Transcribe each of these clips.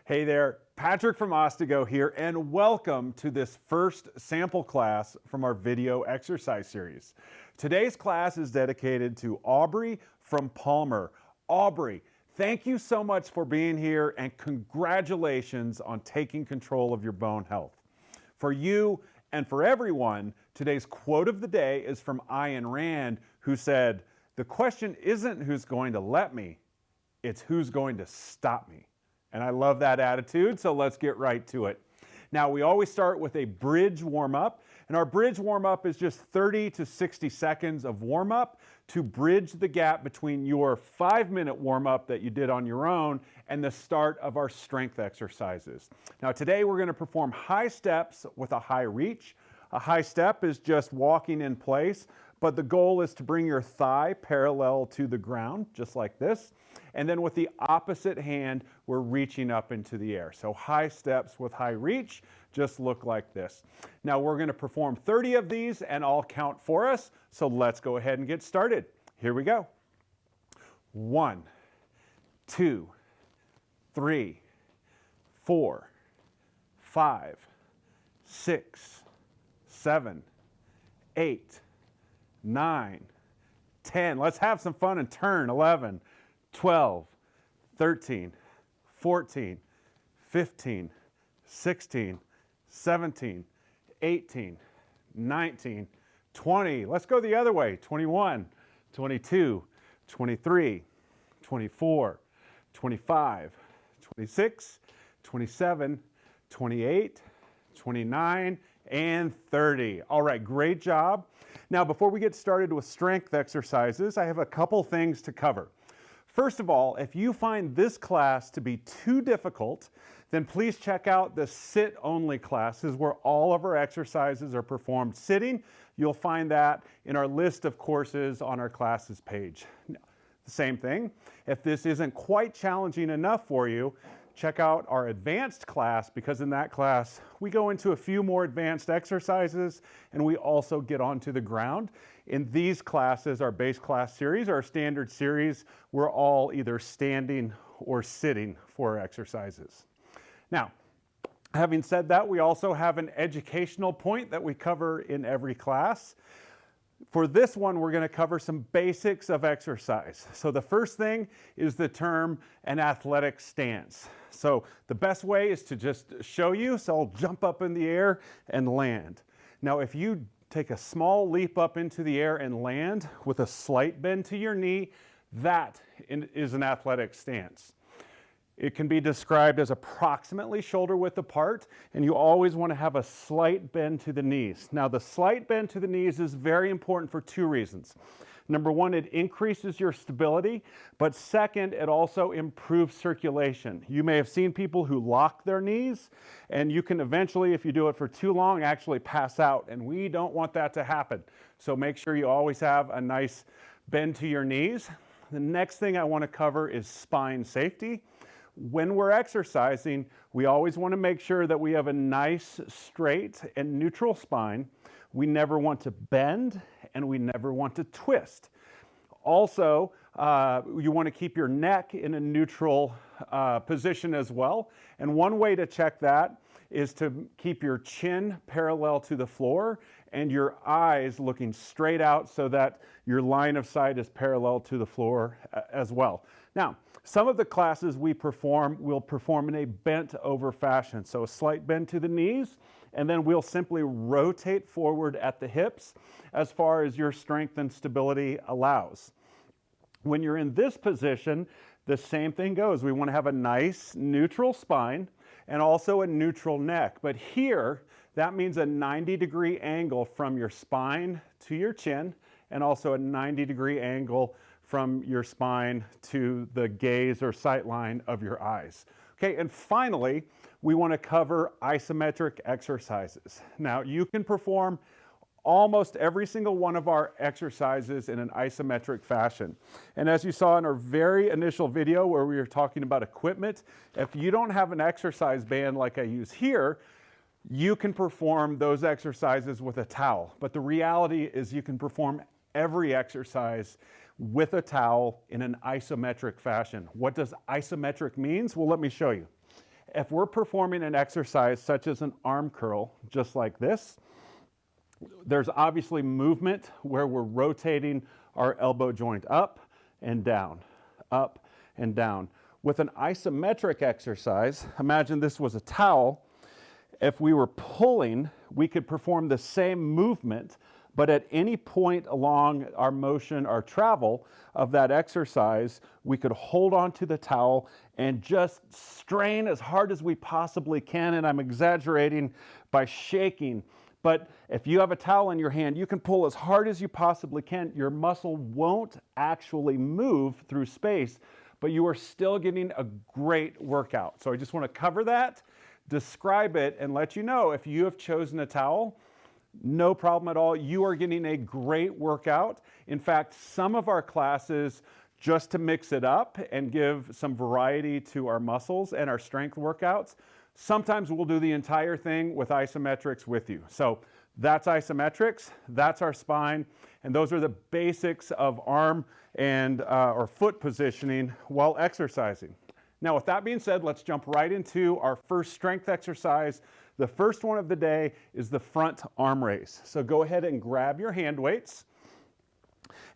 Hey there, Patrick from Ostego here, and welcome to this first sample class from our video exercise series. Today's class is dedicated to Aubrey from Palmer. Aubrey, thank you so much for being here, and congratulations on taking control of your bone health. For you and for everyone, today's quote of the day is from Ayn Rand, who said, "The question isn't who's going to let me, it's who's going to stop me." And I love that attitude, so let's get right to it. Now, we always start with a bridge warm-up, and our bridge warm-up is just 30 to 60 seconds of warm-up to bridge the gap between your 5-minute warm-up that you did on your own and the start of our strength exercises. Now, today we're going to perform high steps with a high reach. A high step is just walking in place, but the goal is to bring your thigh parallel to the ground, just like this. And then with the opposite hand, we're reaching up into the air. So high steps with high reach just look like this. Now we're going to perform 30 of these, and I'll count for us. So let's go ahead and get started. Here we go. 1, 2, 3, 4, 5, 6, 7, 8, 9, 10. Let's have some fun and turn. 11, 12, 13, 14, 15, 16, 17, 18, 19, 20. Let's go the other way. 21, 22, 23, 24, 25, 26, 27, 28, 29, and 30. All right, great job. Now, before we get started with strength exercises, I have a couple things to cover. First of all, if you find this class to be too difficult, then please check out the sit-only classes where all of our exercises are performed sitting. You'll find that in our list of courses on our classes page. The same thing, if this isn't quite challenging enough for you, check out our advanced class, because in that class we go into a few more advanced exercises and we also get onto the ground. In these classes, our base class series, our standard series, we're all either standing or sitting for our exercises. Now, having said that, we also have an educational point that we cover in every class. For this one, we're going to cover some basics of exercise. So the first thing is the term an athletic stance. So the best way is to just show you. So I'll jump up in the air and land. Now, if you take a small leap up into the air and land with a slight bend to your knee, that is an athletic stance. It can be described as approximately shoulder width apart, and you always want to have a slight bend to the knees. Now, the slight bend to the knees is very important for two reasons. Number one, it increases your stability, but second, it also improves circulation. You may have seen people who lock their knees, and you can eventually, if you do it for too long, actually pass out, and we don't want that to happen. So make sure you always have a nice bend to your knees. The next thing I want to cover is spine safety. When we're exercising, we always want to make sure that we have a nice, straight, and neutral spine. We never want to bend, and we never want to twist. Also, you want to keep your neck in a neutral position as well. And one way to check that is to keep your chin parallel to the floor and your eyes looking straight out so that your line of sight is parallel to the floor as well. Now, some of the classes we'll perform in a bent over fashion. So a slight bend to the knees, and then we'll simply rotate forward at the hips as far as your strength and stability allows. When you're in this position, the same thing goes. We want to have a nice neutral spine and also a neutral neck. But here, that means a 90-degree angle from your spine to your chin, and also a 90-degree angle from your spine to the gaze or sight line of your eyes. Okay, and finally, we want to cover isometric exercises. Now, you can perform almost every single one of our exercises in an isometric fashion. And as you saw in our very initial video where we were talking about equipment, if you don't have an exercise band like I use here, you can perform those exercises with a towel. But the reality is you can perform every exercise with a towel in an isometric fashion. What does isometric means? Well, let me show you. If we're performing an exercise such as an arm curl, just like this, there's obviously movement where we're rotating our elbow joint up and down, up and down. With an isometric exercise, imagine this was a towel. If we were pulling, we could perform the same movement, but at any point along our motion, our travel of that exercise, we could hold on to the towel and just strain as hard as we possibly can. And I'm exaggerating by shaking. But if you have a towel in your hand, you can pull as hard as you possibly can. Your muscle won't actually move through space, but you are still getting a great workout. So I just want to cover that, describe it, and let you know if you have chosen a towel, no problem at all. You are getting a great workout. In fact, some of our classes, just to mix it up and give some variety to our muscles and our strength workouts, sometimes we'll do the entire thing with isometrics with you. So that's isometrics, that's our spine, and those are the basics of arm and or foot positioning while exercising. Now, with that being said, let's jump right into our first strength exercise. The first one of the day is the front arm raise. So go ahead and grab your hand weights.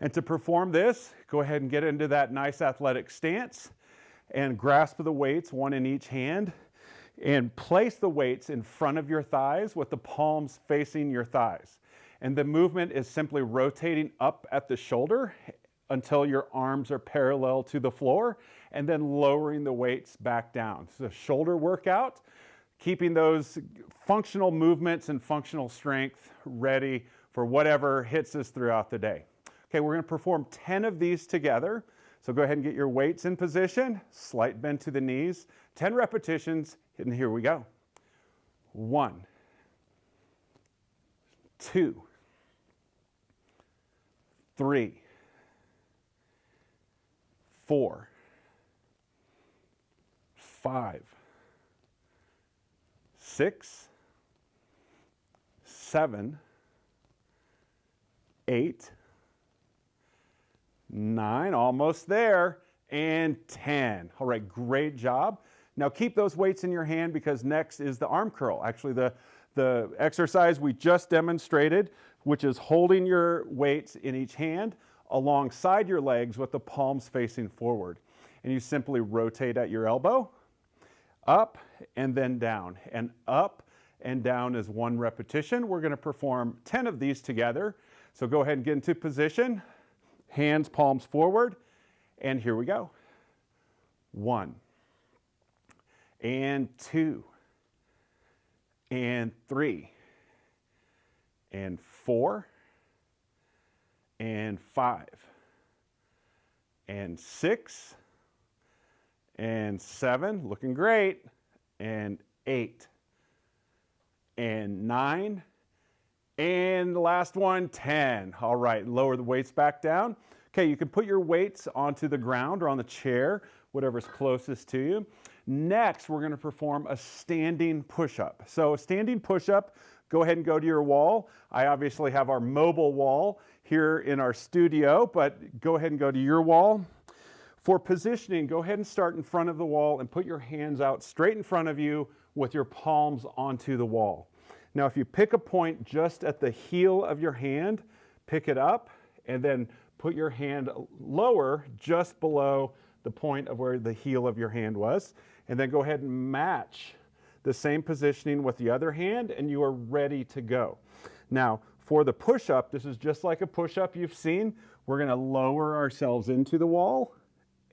And to perform this, go ahead and get into that nice athletic stance and grasp the weights, one in each hand, and place the weights in front of your thighs with the palms facing your thighs. And the movement is simply rotating up at the shoulder until your arms are parallel to the floor, and then lowering the weights back down. So the shoulder workout, keeping those functional movements and functional strength ready for whatever hits us throughout the day. Okay, we're going to perform 10 of these together. So go ahead and get your weights in position, slight bend to the knees, 10 repetitions, and here we go. 1, 2, 3, 4, 5, 6, 7, 8, 9, almost there, and 10. All right, great job. Now keep those weights in your hand because next is the arm curl. Actually, the exercise we just demonstrated, which is holding your weights in each hand alongside your legs with the palms facing forward. And you simply rotate at your elbow, up and then down, and up and down is one repetition. We're going to perform 10 of these together. So go ahead and get into position, hands, palms forward, and here we go. 1, and 2, and 3, and 4, and 5, and 6, and 7, looking great, and 8, and 9, and the last one, 10. All right, lower the weights back down. Okay, you can put your weights onto the ground or on the chair, whatever's closest to you. Next, we're going to perform a standing push-up. So a standing push-up, go ahead and go to your wall. I obviously have our mobile wall here in our studio, but go ahead and go to your wall. For positioning, go ahead and start in front of the wall and put your hands out straight in front of you with your palms onto the wall. Now, if you pick a point just at the heel of your hand, pick it up and then put your hand lower just below the point of where the heel of your hand was. And then go ahead and match the same positioning with the other hand and you are ready to go. Now, for the push-up, this is just like a push-up you've seen. We're going to lower ourselves into the wall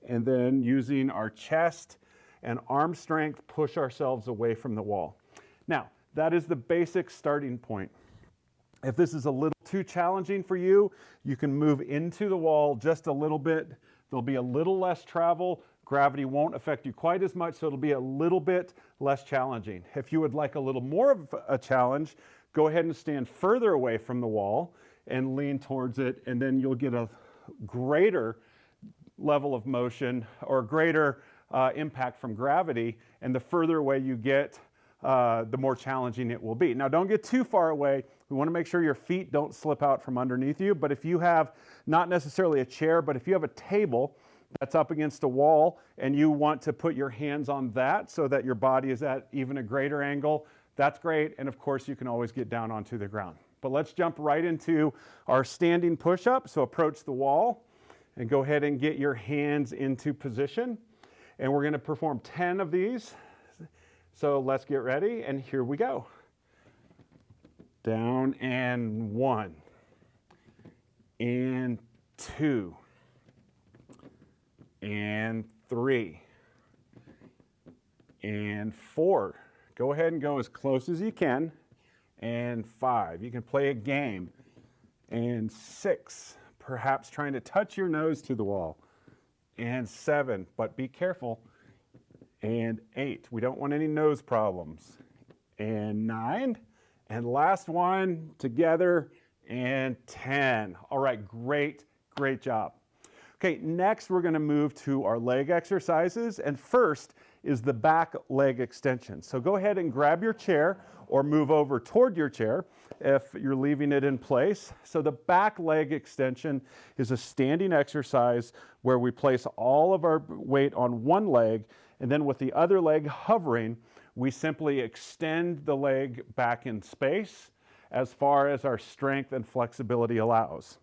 and then using our chest and arm strength, push ourselves away from the wall. Now, that is the basic starting point. If this is a little too challenging for you, you can move into the wall just a little bit. There'll be a little less travel. Gravity won't affect you quite as much, so it'll be a little bit less challenging. If you would like a little more of a challenge, go ahead and stand further away from the wall and lean towards it, and then you'll get a greater level of motion or greater impact from gravity, and the further away you get, the more challenging it will be. Now, don't get too far away. We want to make sure your feet don't slip out from underneath you. But if you have not necessarily a chair, but if you have a table that's up against a wall and you want to put your hands on that so that your body is at even a greater angle, that's great. And of course, you can always get down onto the ground. But let's jump right into our standing push-up. So approach the wall and go ahead and get your hands into position. And we're going to perform 10 of these. So let's get ready, and here we go. Down, and 1, and 2, and 3, and 4. Go ahead and go as close as you can. And 5. You can play a game. And 6. Perhaps trying to touch your nose to the wall. And 7. But be careful. And 8. We don't want any nose problems. And 9. And last one together. And 10. All right, great job. Okay, next we're going to move to our leg exercises. And first is the back leg extension. So go ahead and grab your chair or move over toward your chair if you're leaving it in place. So the back leg extension is a standing exercise where we place all of our weight on one leg, and then with the other leg hovering, we simply extend the leg back in space as far as our strength and flexibility allows.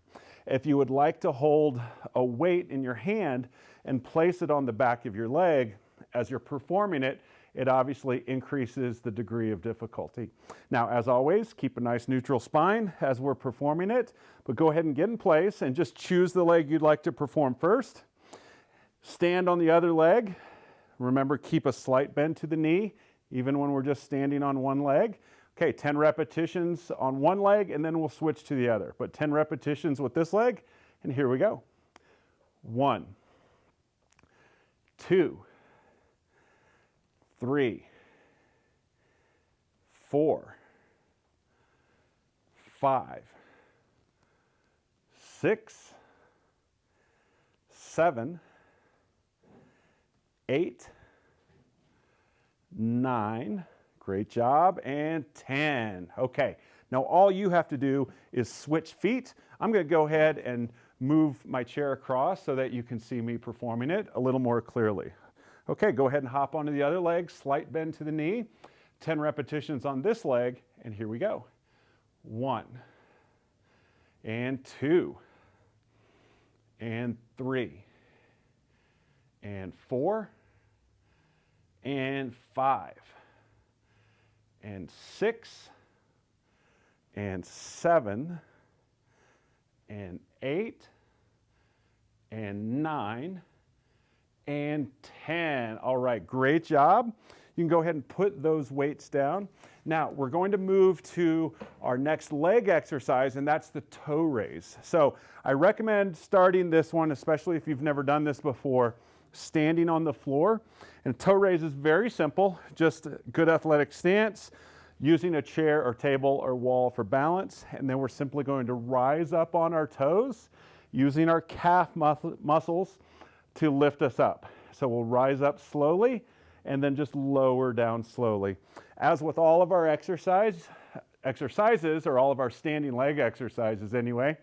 If you would like to hold a weight in your hand and place it on the back of your leg, as you're performing it, it obviously increases the degree of difficulty. Now, as always, keep a nice neutral spine as we're performing it, but go ahead and get in place and just choose the leg you'd like to perform first. Stand on the other leg. Remember, keep a slight bend to the knee, even when we're just standing on one leg. Okay, 10 repetitions on one leg, and then we'll switch to the other. But 10 repetitions with this leg, and here we go. 1, 2, 3, 4, 5, 6, 7, 8, 9, great job, and 10. Okay, now all you have to do is switch feet. I'm going to go ahead and move my chair across so that you can see me performing it a little more clearly. Okay, go ahead and hop onto the other leg, slight bend to the knee, 10 repetitions on this leg, and here we go. 1, and 2, and 3, and 4, and 5, and 6, and 7, and 8, and 9, and 10. All right, great job. You can go ahead and put those weights down. Now, we're going to move to our next leg exercise, and that's the toe raise. So I recommend starting this one, especially if you've never done this before, standing on the floor. And toe raise is very simple, just a good athletic stance, using a chair or table or wall for balance. And then we're simply going to rise up on our toes, using our calf muscles to lift us up. So we'll rise up slowly and then just lower down slowly. As with all of our exercises, or all of our standing leg exercises anyway,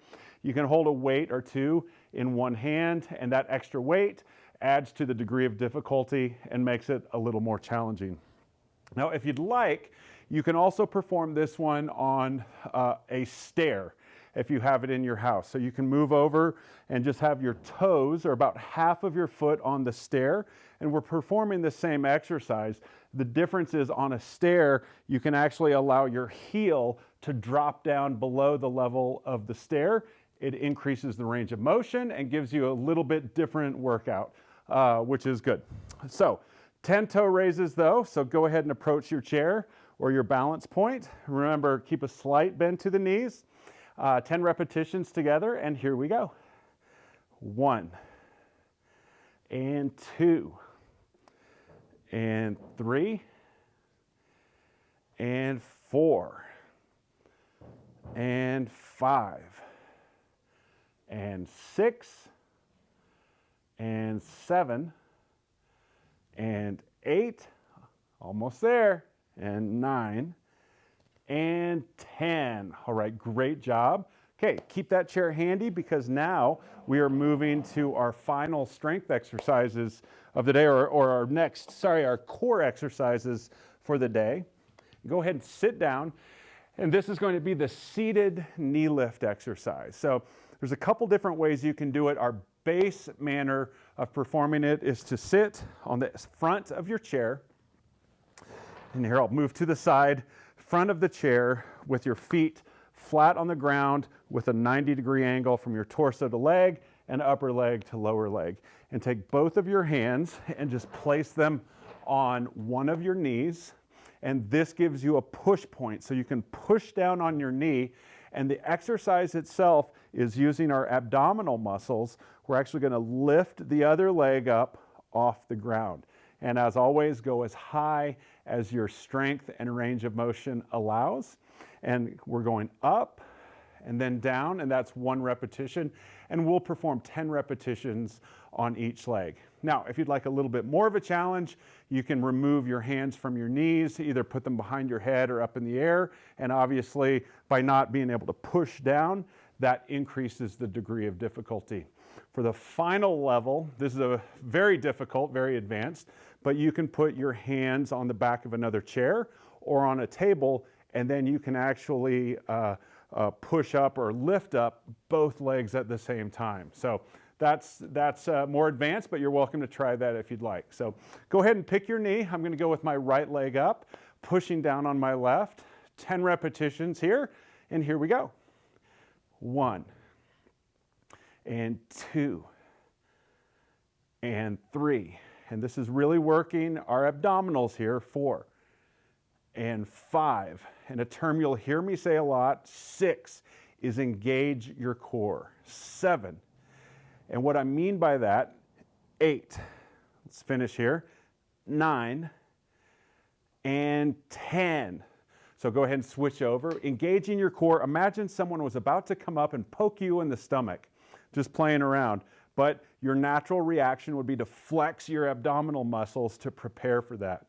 you can hold a weight or two in one hand, and that extra weight adds to the degree of difficulty and makes it a little more challenging. Now, if you'd like, you can also perform this one on a stair if you have it in your house. So you can move over and just have your toes or about half of your foot on the stair, and we're performing the same exercise. The difference is on a stair, you can actually allow your heel to drop down below the level of the stair. It increases the range of motion and gives you a little bit different workout, which is good. So 10 toe raises though, so go ahead and approach your chair or your balance point. Remember, keep a slight bend to the knees. 10 repetitions together, and here we go. 1, and 2, and 3, and 4, and 5, and 6, and 7, and 8, almost there, and 9, and 10. All right, great job. Okay, keep that chair handy because now we are moving to our final strength exercises of the day, or our core exercises for the day. Go ahead and sit down, and this is going to be the seated knee lift exercise. So there's a couple different ways you can do it. Our base manner of performing it is to sit on the front of your chair. And here I'll move to the side, front of the chair with your feet flat on the ground with a 90-degree angle from your torso to leg and upper leg to lower leg. And take both of your hands and just place them on one of your knees. And this gives you a push point. So you can push down on your knee. And the exercise itself is using our abdominal muscles. We're actually going to lift the other leg up off the ground. And as always, go as high as your strength and range of motion allows. And we're going up and then down, and that's 1 repetition. And we'll perform 10 repetitions on each leg. Now, if you'd like a little bit more of a challenge, you can remove your hands from your knees, either put them behind your head or up in the air. And obviously, by not being able to push down, that increases the degree of difficulty. For the final level, this is a very difficult, very advanced, but you can put your hands on the back of another chair or on a table, and then you can actually push up or lift up both legs at the same time. So that's more advanced, but you're welcome to try that if you'd like. So go ahead and pick your knee. I'm going to go with my right leg up, pushing down on my left. 10 repetitions here, and here we go. 1 and 2 and 3. And this is really working our abdominals here. 4 and 5. And a term you'll hear me say a lot, 6, is engage your core. 7. And what I mean by that, 8. Let's finish here. 9 and 10. So go ahead and switch over. Engaging your core. Imagine someone was about to come up and poke you in the stomach, just playing around. But your natural reaction would be to flex your abdominal muscles to prepare for that.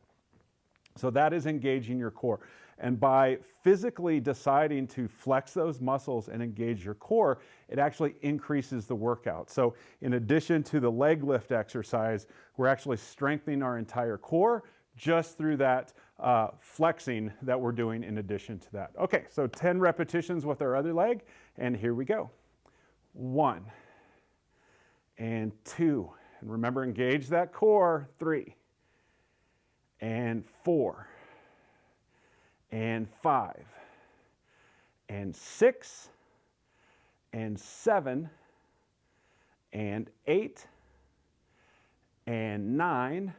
So that is engaging your core. And by physically deciding to flex those muscles and engage your core, it actually increases the workout. So in addition to the leg lift exercise, we're actually strengthening our entire core just through that flexing that we're doing in addition to that. Okay, so 10 repetitions with our other leg, and here we go. 1 and 2. And remember, engage that core. 3 and 4 and 5 and 6 and 7 and 8 and 9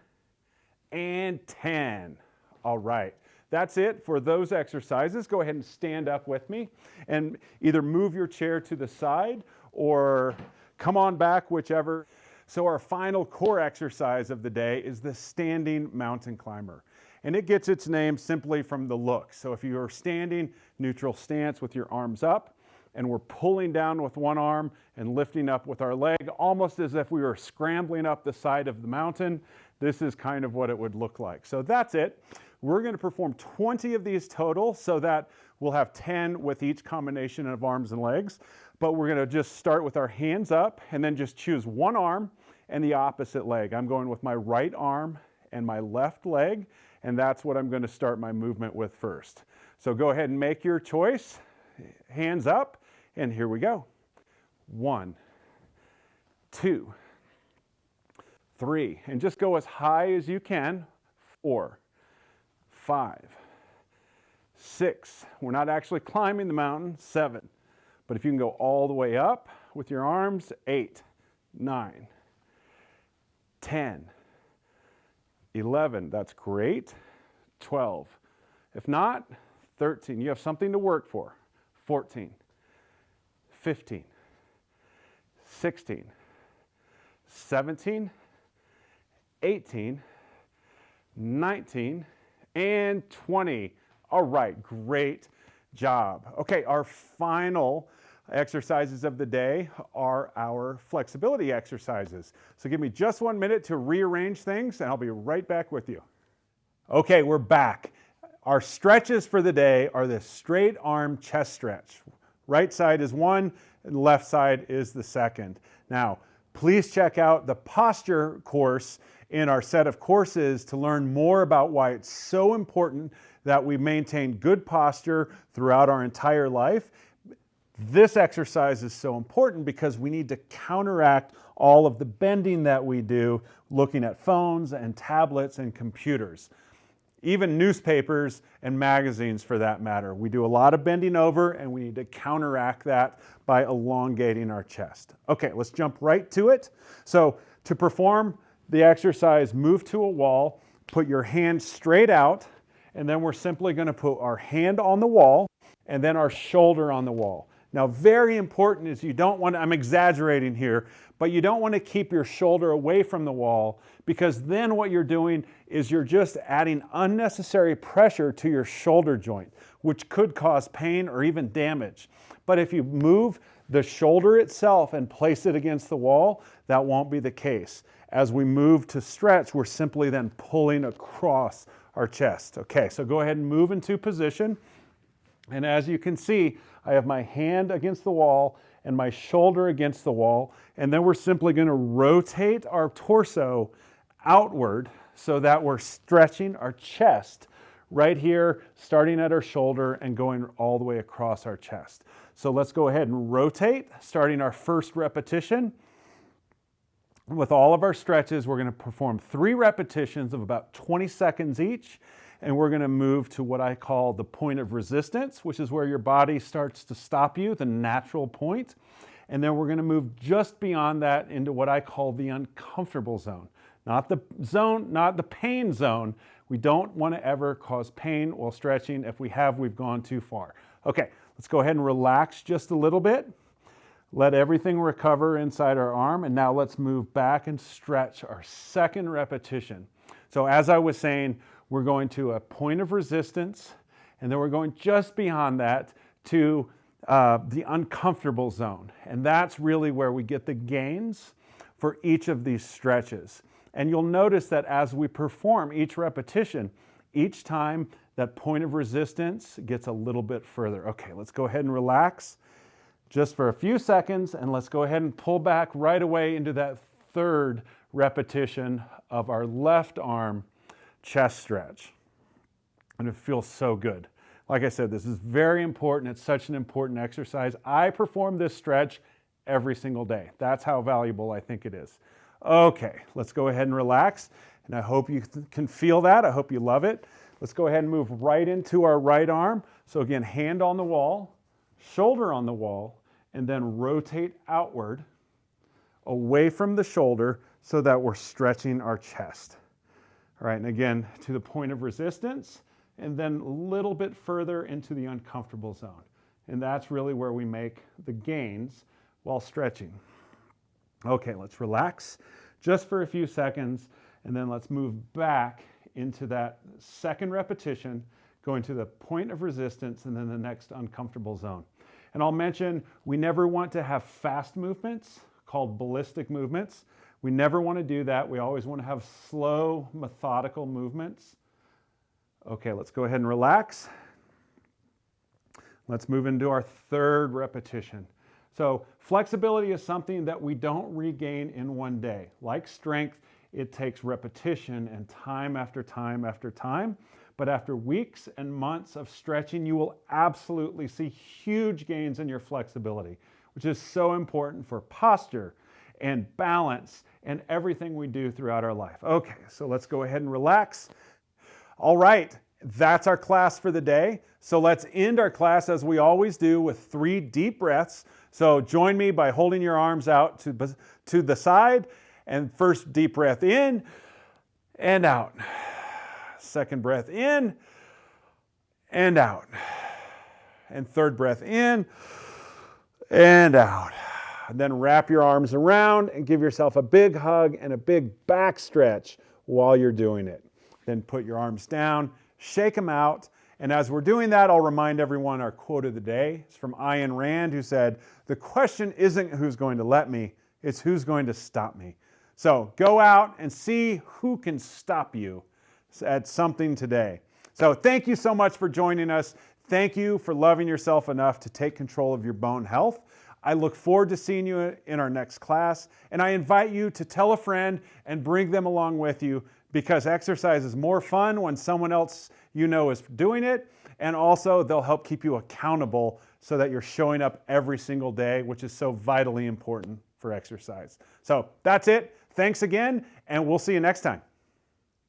and 10. All right, that's it for those exercises. Go ahead and stand up with me and either move your chair to the side or come on back, whichever. So our final core exercise of the day is the standing mountain climber. And it gets its name simply from the look. So if you are standing, neutral stance with your arms up, and we're pulling down with one arm and lifting up with our leg, almost as if we were scrambling up the side of the mountain, this is kind of what it would look like. So that's it. We're going to perform 20 of these total so that we'll have 10 with each combination of arms and legs. But we're going to just start with our hands up and then just choose one arm and the opposite leg. I'm going with my right arm and my left leg, and that's what I'm going to start my movement with first. So go ahead and make your choice. Hands up, and here we go. 1, 2, 3, and just go as high as you can. 4, 5, 6. We're not actually climbing the mountain. 7. But if you can go all the way up with your arms, 8, 9, 10, 11. That's great. 12. If not, 13. You have something to work for. 14, 15, 16, 17, 18, 19, and 20. All right, great job. Okay, our final exercises of the day are our flexibility exercises. So give me just 1 minute to rearrange things, and I'll be right back with you. Okay, we're back. Our stretches for the day are the straight arm chest stretch. Right side is one, and left side is the second. Now, please check out the posture course in our set of courses to learn more about why it's so important that we maintain good posture throughout our entire life. This exercise is so important because we need to counteract all of the bending that we do looking at phones and tablets and computers. Even newspapers and magazines for that matter. We do a lot of bending over and we need to counteract that by elongating our chest. Okay, let's jump right to it. So to perform the exercise, move to a wall, put your hand straight out, and then we're simply going to put our hand on the wall and then our shoulder on the wall. Now, very important is you don't want to, I'm exaggerating here, but you don't want to keep your shoulder away from the wall because then what you're doing is you're just adding unnecessary pressure to your shoulder joint, which could cause pain or even damage. But if you move the shoulder itself and place it against the wall, that won't be the case. As we move to stretch, we're simply then pulling across our chest. Okay, so go ahead and move into position. And as you can see, I have my hand against the wall and my shoulder against the wall. And then we're simply going to rotate our torso outward so that we're stretching our chest right here, starting at our shoulder and going all the way across our chest. So let's go ahead and rotate, starting our first repetition. With all of our stretches, we're going to perform 3 repetitions of about 20 seconds each. And we're going to move to what I call the point of resistance, which is where your body starts to stop you, the natural point. And then we're going to move just beyond that into what I call the uncomfortable zone. Not the pain zone. We don't want to ever cause pain while stretching. If we have, we've gone too far. Okay, let's go ahead and relax just a little bit. Let everything recover inside our arm. And now let's move back and stretch our second repetition. So as I was saying, we're going to a point of resistance, and then we're going just beyond that to the uncomfortable zone. And that's really where we get the gains for each of these stretches. And you'll notice that as we perform each repetition, each time that point of resistance gets a little bit further. Okay, let's go ahead and relax just for a few seconds, and let's go ahead and pull back right away into that third repetition of our left arm chest stretch. And it feels so good. Like I said, this is very important. It's such an important exercise. I perform this stretch every single day. That's how valuable I think it is. Okay, let's go ahead and relax. And I hope you can feel that. I hope you love it. Let's go ahead and move right into our right arm. So again, hand on the wall, shoulder on the wall, and then rotate outward away from the shoulder so that we're stretching our chest. All right, and again, to the point of resistance, and then a little bit further into the uncomfortable zone. And that's really where we make the gains while stretching. Okay, let's relax just for a few seconds, and then let's move back into that second repetition, going to the point of resistance and then the next uncomfortable zone. And I'll mention, we never want to have fast movements called ballistic movements. We never want to do that. We always want to have slow, methodical movements. Okay, let's go ahead and relax. Let's move into our third repetition. So flexibility is something that we don't regain in one day. Like strength, it takes repetition and time after time after time. But after weeks and months of stretching, you will absolutely see huge gains in your flexibility, which is so important for posture and balance and everything we do throughout our life. Okay, so let's go ahead and relax. All right, that's our class for the day. So let's end our class as we always do with 3 deep breaths. So join me by holding your arms out to the side, and first deep breath in and out. Second breath in and out. And third breath in and out. And then wrap your arms around and give yourself a big hug and a big back stretch while you're doing it. Then put your arms down, shake them out. And as we're doing that, I'll remind everyone our quote of the day. It's from Ayn Rand, who said, "The question isn't who's going to let me, it's who's going to stop me." So go out and see who can stop you at something today. So thank you so much for joining us. Thank you for loving yourself enough to take control of your bone health. I look forward to seeing you in our next class, and I invite you to tell a friend and bring them along with you, because exercise is more fun when someone else you know is doing it, and also they'll help keep you accountable so that you're showing up every single day, which is so vitally important for exercise. So that's it. Thanks again, and we'll see you next time.